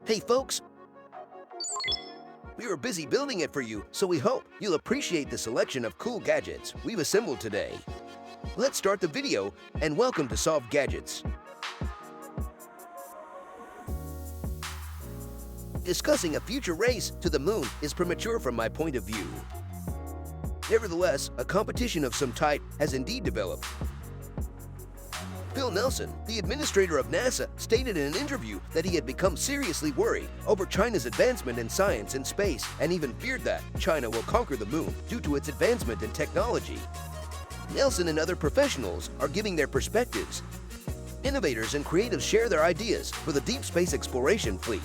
Hey folks, we were busy building it for you, so we hope you'll appreciate the selection of cool gadgets we've assembled today. Let's start the video, and welcome to Solved Gadgets. Discussing a future race to the moon is premature from my point of view. Nevertheless, a competition of some type has indeed developed. Phil Nelson, the administrator of NASA, stated in an interview that he had become seriously worried over China's advancement in science and space and even feared that China will conquer the moon due to its advancement in technology. Nelson and other professionals are giving their perspectives. Innovators and creatives share their ideas for the deep space exploration fleet.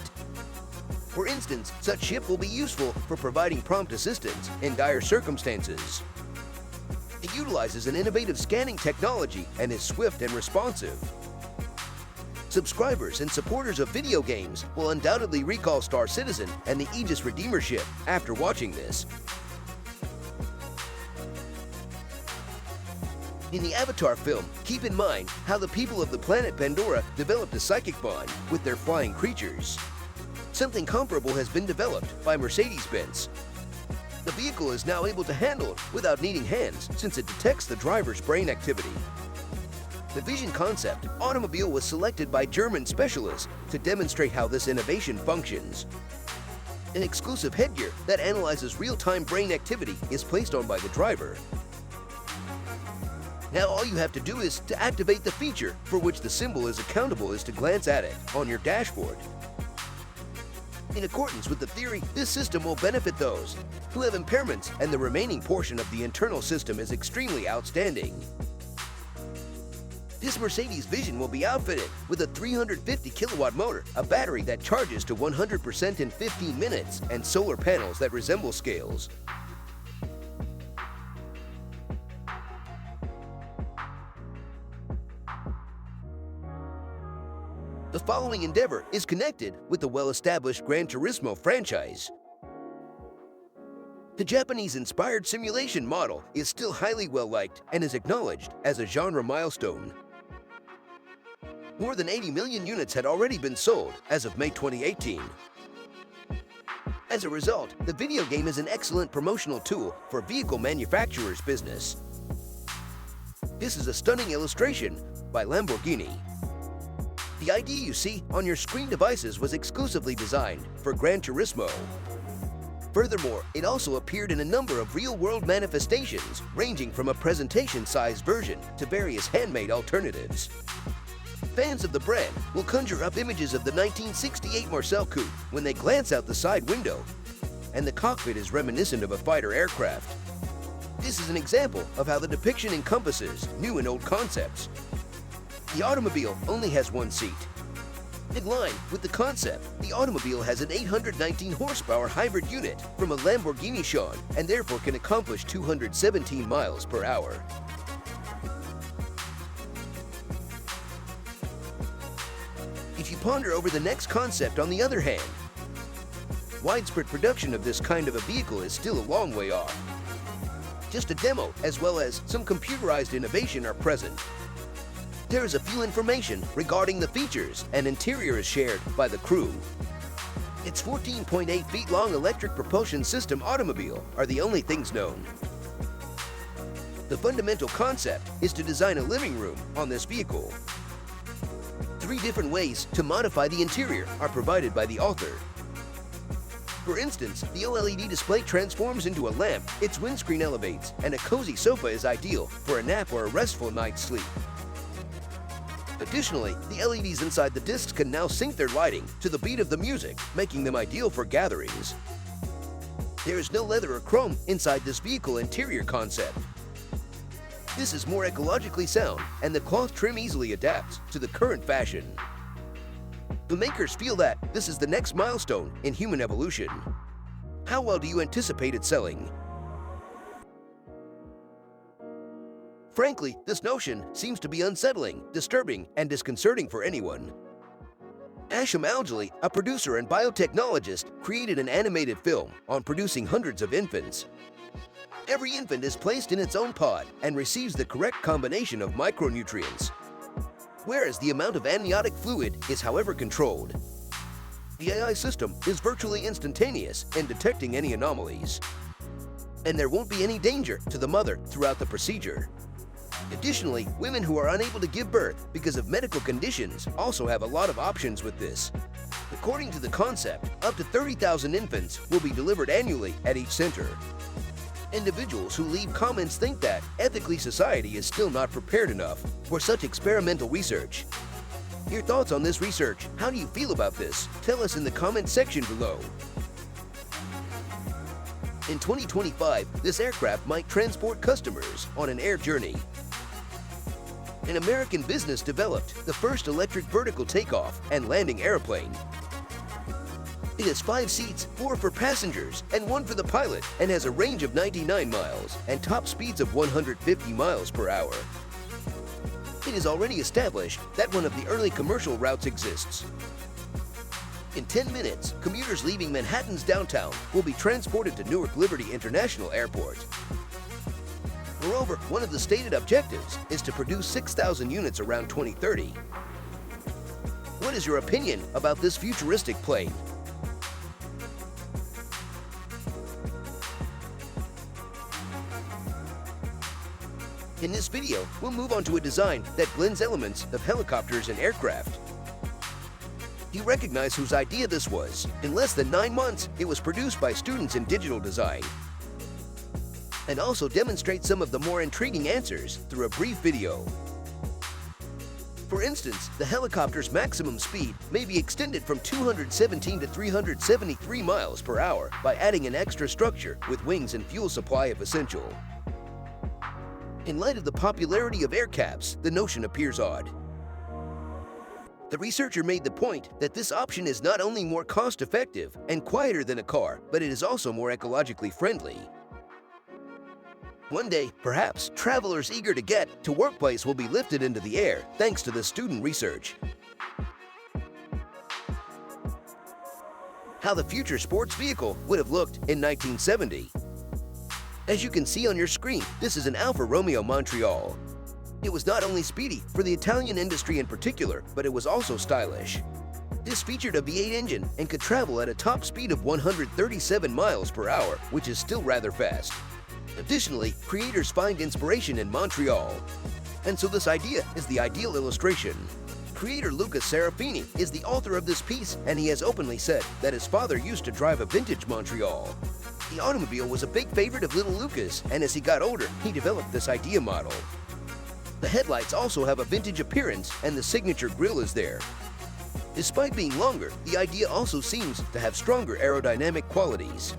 For instance, such ship will be useful for providing prompt assistance in dire circumstances. It utilizes an innovative scanning technology and is swift and responsive. Subscribers and supporters of video games will undoubtedly recall Star Citizen and the Aegis Redeemer ship after watching this. In the Avatar film, keep in mind how the people of the planet Pandora developed a psychic bond with their flying creatures. Something comparable has been developed by Mercedes-Benz. The vehicle is now able to handle it without needing hands since it detects the driver's brain activity. The Vision concept automobile was selected by German specialists to demonstrate how this innovation functions. An exclusive headgear that analyzes real-time brain activity is placed on by the driver. Now all you have to do is to activate the feature for which the symbol is accountable is to glance at it on your dashboard. In accordance with the theory, this system will benefit those who have impairments, and the remaining portion of the internal system is extremely outstanding. This Mercedes Vision will be outfitted with a 350 kilowatt motor, a battery that charges to 100% in 15 minutes, and solar panels that resemble scales. The following endeavor is connected with the well-established Gran Turismo franchise. The Japanese-inspired simulation model is still highly well-liked and is acknowledged as a genre milestone. More than 80 million units had already been sold as of May 2018. As a result, the video game is an excellent promotional tool for vehicle manufacturers' business. This is a stunning illustration by Lamborghini. The ID you see on your screen devices was exclusively designed for Gran Turismo. Furthermore, it also appeared in a number of real-world manifestations, ranging from a presentation-sized version to various handmade alternatives. Fans of the brand will conjure up images of the 1968 Marcel coupe when they glance out the side window, and the cockpit is reminiscent of a fighter aircraft. This is an example of how the depiction encompasses new and old concepts. The automobile only has one seat. In line with the concept, the automobile has an 819 horsepower hybrid unit from a Lamborghini Sean and therefore can accomplish 217 miles per hour. If you ponder over the next concept, on the other hand, widespread production of this kind of a vehicle is still a long way off. Just a demo as well as some computerized innovation are present. There is a few information regarding the features, and interior is shared by the crew. Its 14.8 feet long electric propulsion system automobile are the only things known. The fundamental concept is to design a living room on this vehicle. 3 different ways to modify the interior are provided by the author. For instance, the OLED display transforms into a lamp, its windscreen elevates, and a cozy sofa is ideal for a nap or a restful night's sleep. Additionally, the LEDs inside the discs can now sync their lighting to the beat of the music, making them ideal for gatherings. There is no leather or chrome inside this vehicle interior concept. This is more ecologically sound, and the cloth trim easily adapts to the current fashion. The makers feel that this is the next milestone in human evolution. How well do you anticipate it selling? Frankly, this notion seems to be unsettling, disturbing, and disconcerting for anyone. Asham Aljali, a producer and biotechnologist, created an animated film on producing hundreds of infants. Every infant is placed in its own pod and receives the correct combination of micronutrients, whereas the amount of amniotic fluid is however controlled. The AI system is virtually instantaneous in detecting any anomalies, and there won't be any danger to the mother throughout the procedure. Additionally, women who are unable to give birth because of medical conditions also have a lot of options with this. According to the concept, up to 30,000 infants will be delivered annually at each center. Individuals who leave comments think that ethically society is still not prepared enough for such experimental research. Your thoughts on this research? How do you feel about this? Tell us in the comment section below. In 2025, this aircraft might transport customers on an air journey. An American business developed the first electric vertical takeoff and landing airplane. It has 5 seats, 4 for passengers and 1 for the pilot, and has a range of 99 miles and top speeds of 150 miles per hour. It is already established that one of the early commercial routes exists. In 10 minutes, commuters leaving Manhattan's downtown will be transported to Newark Liberty International Airport. Moreover, one of the stated objectives is to produce 6,000 units around 2030. What is your opinion about this futuristic plane? In this video, we'll move on to a design that blends elements of helicopters and aircraft. Do you recognize whose idea this was? In less than 9 months, it was produced by students in digital design, and also demonstrate some of the more intriguing answers through a brief video. For instance, the helicopter's maximum speed may be extended from 217 to 373 miles per hour by adding an extra structure with wings and fuel supply if essential. In light of the popularity of air caps, the notion appears odd. The researcher made the point that this option is not only more cost-effective and quieter than a car, but it is also more ecologically friendly. One day, perhaps, travelers eager to get to workplace will be lifted into the air thanks to the student research. How the future sports vehicle would have looked in 1970. As you can see on your screen, this is an Alfa Romeo Montreal. It was not only speedy for the Italian industry in particular, but it was also stylish. This featured a V8 engine and could travel at a top speed of 137 miles per hour, which is still rather fast. Additionally, creators find inspiration in Montreal. And so this idea is the ideal illustration. Creator Luca Serafini is the author of this piece, and he has openly said that his father used to drive a vintage Montreal. The automobile was a big favorite of little Lucas, and as he got older, he developed this idea model. The headlights also have a vintage appearance, and the signature grille is there. Despite being longer, the idea also seems to have stronger aerodynamic qualities.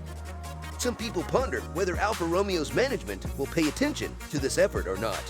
Some people ponder whether Alfa Romeo's management will pay attention to this effort or not.